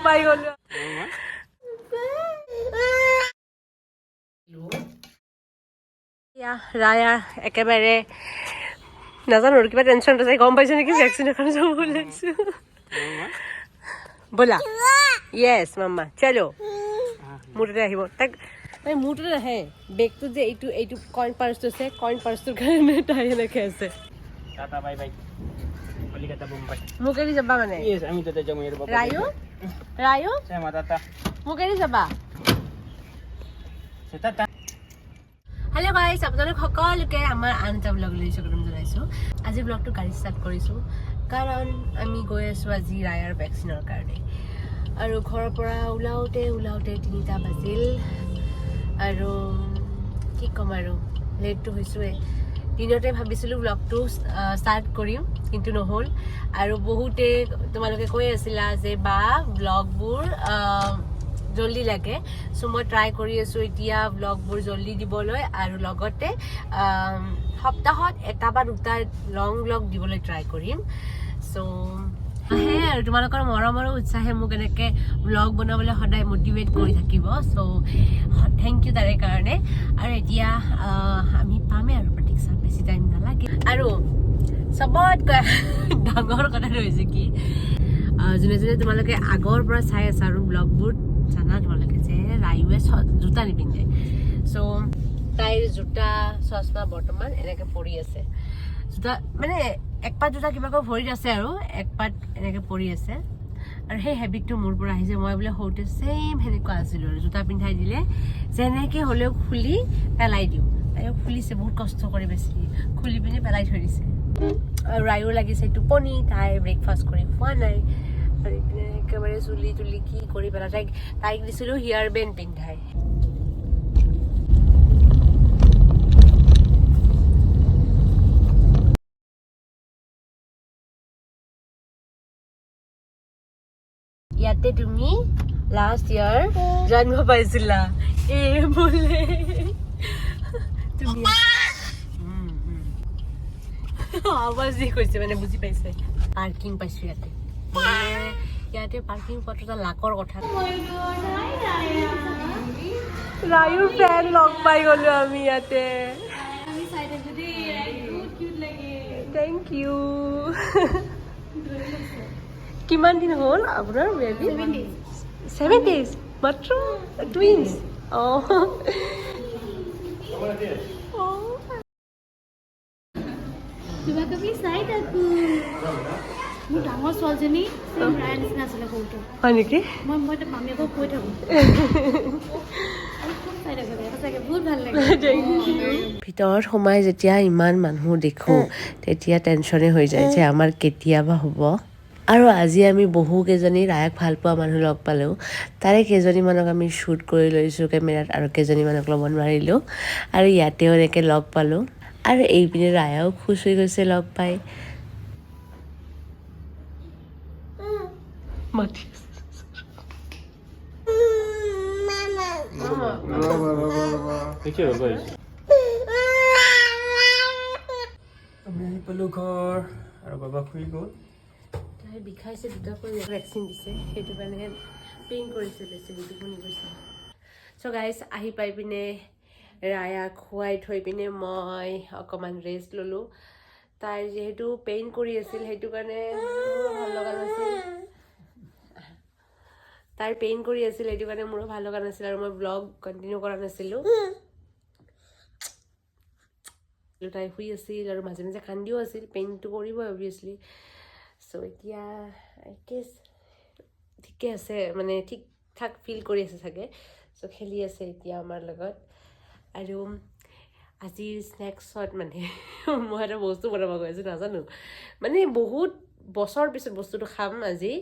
পাই গ'লো ৰায়া একেবাৰে নাজানো আৰু কিবা টেনশ্যন আছে গম পাইছে নেকি ভেকচিন এখন যাব ওলাইছো ব'লা য়েছ মাম্মা চলো মোৰ তাতে আহিব তাক মোৰ তাতে নাহে বেগটোত যে এইটো এইটো কইন পাৰ্চটো আছে কইন পাৰ্চটোৰ কাৰণে তাই এনেকৈ আছে tata bye bye Calcutta Mumbai মোক এৰি যাবা মানে ইয়েস আমি তাতে যাম এৰ বাবা ৰায়ু ৰায়ু চেমা টাটা মোক এৰি যাবা টাটা হেল্ল' গাইজ আপোনালোক সকলোকে আমাৰ আন এটা ব্লগলৈ স্বাগতম জনাইছোঁ আজি ব্লগটো গাড়ী ষ্টাৰ্ট কৰিছোঁ কাৰণ আমি গৈ আছোঁ আজি ৰায়াৰ ভেকচিনৰ কাৰণে আৰু ঘৰৰ পৰা ওলাওঁতে 3টা বাজিল আৰু কি ক'ম আৰু লেটটো হৈছোঁৱে দিনতে ভাবিছিলোঁ ব্লগটো ষ্টাৰ্ট কৰিম কিন্তু নহ'ল আৰু বহুতে তোমালোকে কৈ আছিলা যে বা ব্লগবোৰ জলদি লাগে চ' মই ট্ৰাই কৰি আছোঁ এতিয়া ব্লগবোৰ জলদি দিবলৈ আৰু লগতে সপ্তাহত 1 বা 2টা লং ব্লগ দিবলৈ ট্ৰাই কৰিম চ' সেয়াই আৰু তোমালোকৰ মৰম আৰু উৎসাহে মোক এনেকৈ ব্লগ বনাবলৈ সদায় মটিভেট কৰি থাকিব চ' থেংক ইউ তাৰে কাৰণে আৰু এতিয়া আমি পামেই আৰু প্ৰতীক্ষা বেছি টাইম নালাগে আৰু চবতকৈ ডাঙৰ কথাটো হৈছে কি যোনে যোনে তোমালোকে আগৰ পৰা চাই আছা আৰু ব্লগবোৰ জানা তোমালোকে যে ৰায়ুৱে জোতা নিপিন্ধে চ' তাইৰ জোতা চশমা বৰ্তমান এনেকৈ পৰি আছে জোতা মানে একপাত জোতা কিবাকৈ ভৰিত আছে আৰু একপাত এনেকৈ পৰি আছে আৰু সেই হেবিটটো মোৰ পৰা আহিছে মই বোলে সৰুতে ছেইম সেনেকুৱা আছিলোঁ আৰু জোতা পিন্ধাই দিলে যেনেকৈ হ'লেও খুলি পেলাই দিওঁ তাইও খুলিছে বহুত কষ্ট কৰি বেছি খুলি পিনি পেলাই থৈ দিছে আৰু ৰায়ুৰ লাগিছে টোপনি তাই ব্ৰেকফাষ্ট কৰি খোৱা নাই আৰু ইপিনে একেবাৰে চুলি তুলি কি কৰি পেলাই তাইক দিছিলোঁ হিয়াৰ বেণ্ড পিন্ধাই ইয়াতে তুমি লাষ্ট ইয়াৰ জন্ম পাইছিলা বোলে তুমি আৱাজ দি কৈছে মানে বুজি পাইছে পাৰ্কিং পাইছো ইয়াতে ইয়াতে পাৰ্কিং পত্ৰটা লাকৰ কথা ৰায়ুৰ ফ্ৰেণ্ড লগ পাই গলো আমি ইয়াতে থেংক ইউ কিমান দিন হ'ল আপোনাৰ বেবী 7 days মাত্ৰ টুইনছ কিবা কিবি চাই থাকো মোৰ ডাঙৰ ছোৱালীজনী ৰায়াৰ নিচিনা আছিলে সৰুটো হয় নেকি মই মামীয়েকক কৈ থাকোঁ বহুত ভাল লাগে ভিতৰত সোমাই যেতিয়া ইমান মানুহ দেখোঁ তেতিয়া টেনশ্যনে হৈ যায় যে আমাৰ কেতিয়াবা হ'ব আৰু আজি আমি বহুকেইজনী ৰায়াক ভাল পোৱা মানুহ লগ পালোঁ তাৰে কেইজনীমানক আমি শ্বুট কৰি লৈছোঁ কেমেৰাত আৰু কেইজনীমানক ল'ব নোৱাৰিলোঁ আৰু ইয়াতেও এনেকৈ লগ পালোঁ আৰু এইপিনে ৰায়াও খুচ হৈ গৈছে লগ পাই ঘৰ আৰু বাবা শুই গ'ল তাই বিষাইছে দুটাকৈ ভেকচিন দিছে সেইটো কাৰণে পেইন কৰিছে বেছি টোপনি গৈছে চ' গাইজ আহি পাই পিনে ৰায়াক খুৱাই থৈ পিনে মই অকণমান ৰেষ্ট ল'লোঁ তাইৰ যিহেতু পেইন কৰি আছিল সেইটো কাৰণে মোৰো ভাল লগা নাছিল তাইৰ পেইন কৰি আছিল সেইটো কাৰণে মোৰো ভাল লগা নাছিল আৰু মই ব্লগ কণ্টিনিউ কৰা নাছিলোঁ তাই শুই আছিল আৰু মাজে মাজে কান্দিও আছিল পেইনটো কৰিব অভিয়াছলি চ' এতিয়া কেছ ঠিকে আছে মানে ঠিক ঠাক ফিল কৰি আছে চাগে চ' খেলি আছে এতিয়া আমাৰ লগত আৰু আজি স্নেক্সত মানে মই এটা বস্তু বনাব গৈ আছোঁ নাজানো মানে বহুত বছৰ পিছত বস্তুটো খাম আজি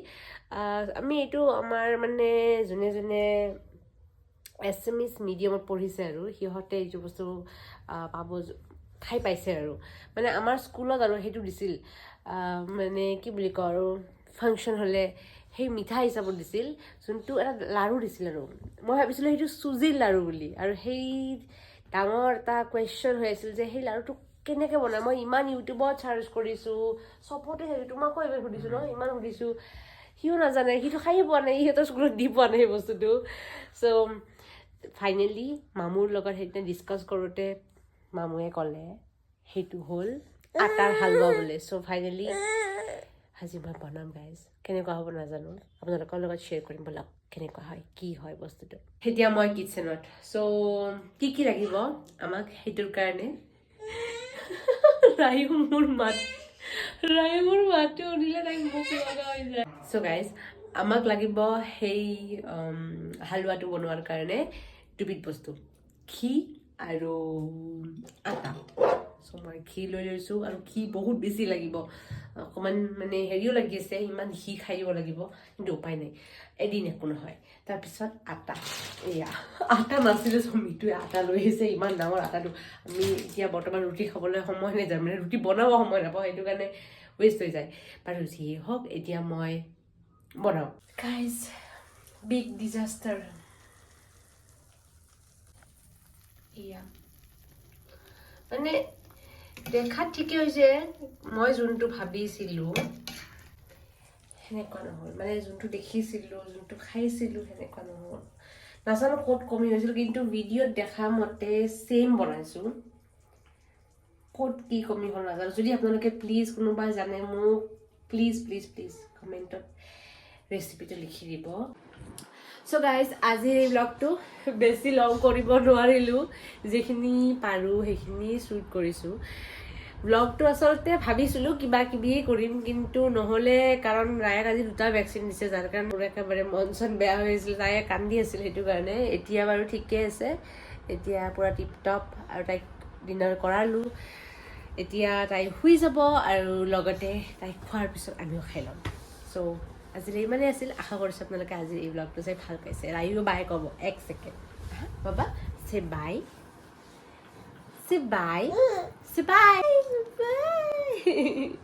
আমি এইটো আমাৰ মানে যোনে যোনে এছএমিছ মিডিয়ামত পঢ়িছে আৰু সিহঁতে এইটো বস্তু পাব খাই পাইছে আৰু মানে আমাৰ স্কুলত আৰু সেইটো দিছিল মানে কি বুলি কওঁ আৰু ফাংচন হ'লে সেই মিঠা হিচাপত দিছিল যোনটো এটা লাড়ু দিছিল আৰু মই ভাবিছিলোঁ সেইটো চুজিৰ লাড়ু বুলি আৰু সেই ডাঙৰ এটা কুৱেশ্যন হৈ আছিল যে সেই লাড়ুটো কেনেকৈ বনায় মই ইমান ইউটিউবত চাৰ্চ কৰিছোঁ চবতে হেৰি তোমাকো এবাৰ সুধিছোঁ ন ইমান সুধিছোঁ সিও নাজানে সিটো খাই পোৱা নাই সিহঁতৰ স্কুলত দি পোৱা নাই বস্তুটো চ' ফাইনেলি মামুৰ লগত সেইদিনা ডিছকাছ কৰোঁতে মামুৱে ক'লে সেইটো হ'ল আটাৰ হালোৱা বোলে চ' ফাইনেলি আজি মই বনাম গাইজ কেনেকুৱা হ'ব নাজানো আপোনালোকৰ লগত শ্বেয়াৰ কৰিম ব'লক কেনেকুৱা হয় কি হয় বস্তুটো এতিয়া মই কিটচেনত চ' কি লাগিব আমাক সেইটোৰ কাৰণে ৰায়ু মোৰ মাতটো শুনিলে তাইক ভোক লগা হৈ যায় চ' গাইজ আমাক লাগিব সেই হালোৱাটো বনোৱাৰ কাৰণে দুবিধ বস্তু ঘি আৰু আটা চ' মই ঘি লৈ লৈছোঁ আৰু ঘি বহুত বেছি লাগিব অকণমান মানে হেৰিও লাগি আছে ইমান ঘি খাই দিব লাগিব কিন্তু উপায় নাই এদিন একো নহয় তাৰপিছত আটা এয়া আটা নাছিলে চ' মিঠুৱে আটা লৈ আহিছে ইমান ডাঙৰ আটাটো আমি এতিয়া বৰ্তমান ৰুটি খাবলৈ সময় নাযায় মানে ৰুটি বনাব সময় নাপাওঁ সেইটো কাৰণে ৱেষ্ট হৈ যায় বাৰু যিয়ে হওক এতিয়া মই বনাওঁ গাইজ বিগ ডিজাষ্টাৰ এয়া মানে দেখাত ঠিকেই হৈছে মই যোনটো ভাবিছিলোঁ সেনেকুৱা নহ'ল মানে যোনটো দেখিছিলোঁ যোনটো খাইছিলোঁ সেনেকুৱা নহ'ল নাজানো ক'ত কমি হৈছিল কিন্তু ভিডিঅ'ত দেখা মতে ছেইম বনাইছোঁ ক'ত কি কমি হ'ল নাজানো যদি আপোনালোকে প্লিজ কোনোবা জানে মোক প্লিজ কমেণ্টত ৰেচিপিটো লিখি দিব চ' গাইজ আজিৰ এই ব্লগটো বেছি লং কৰিব নোৱাৰিলোঁ যিখিনি পাৰোঁ সেইখিনি শ্বুট কৰিছোঁ ব্লগটো আচলতে ভাবিছিলোঁ কিবা কিবিয়ে কৰিম কিন্তু নহ'লে কাৰণ ৰায়াক আজি 2টা ভেকচিন দিছে যাৰ কাৰণে মোৰ একেবাৰে মন চন বেয়া হৈ আছিল তাই কান্দি আছিল সেইটো কাৰণে এতিয়া বাৰু ঠিকে আছে এতিয়া পূৰা টিপটপ আৰু তাইক ডিনাৰ কৰালোঁ এতিয়া তাই শুই যাব আৰু লগতে তাইক খোৱাৰ পিছত আমিও খাই ল'ম চ' আজিলৈ ইমানেই আছিল আশা কৰিছোঁ আপোনালোকে আজি এই ব্লগটো চাই ভাল পাইছে ৰায়ু বাই ক'ব 1 ছেকেণ্ড বাবা চে বাই Say bye. Say bye. Bye.